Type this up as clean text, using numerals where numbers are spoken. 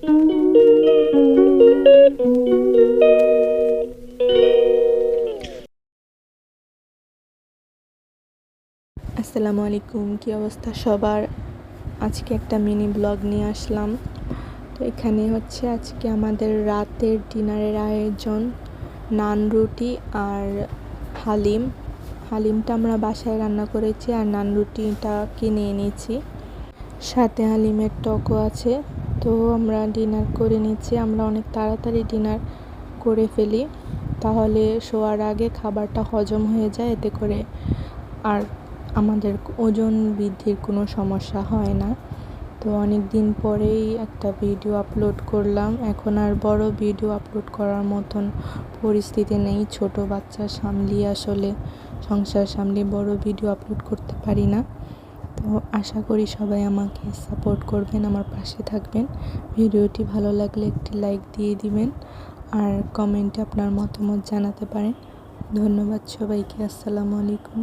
আসসালামু আলাইকুম, কী অবস্থা সবার। আজকে একটা মিনি ব্লগ নিয়ে আসলাম। তো এখানে হচ্ছে আজকে আমাদের রাতের ডিনারের আয়োজন, নান রুটি আর হালিমটা আমরা বাসায় রান্না করেছি, আর নান রুটিটা কিনে এনেছি, সাথে হালিমের টকও আছে। তো আমরা ডিনার করে নিচ্ছি। আমরা অনেক তাড়াতাড়ি ডিনার করে ফেলি, তাহলে শোয়ার আগে খাবারটা হজম হয়ে যায়, এতে করে আর আমাদের ওজন বৃদ্ধির কোনো সমস্যা হয় না। তো অনেক দিন পরেই একটা ভিডিও আপলোড করলাম। এখন আর বড় ভিডিও আপলোড করার মতন পরিস্থিতি নেই, ছোট বাচ্চা সামলিয়ে আসলে সংসার সামলিয়ে বড় ভিডিও আপলোড করতে পারি না। তো আশা করি সবাই আমাকে সাপোর্ট করবেন, আমার পাশে থাকবেন। ভিডিওটি ভালো লাগলে একটি লাইক দিয়ে দিবেন, আর কমেন্টে আপনার মতামত জানাতে পারেন। ধন্যবাদ সবাইকে। আসসালামু আলাইকুম।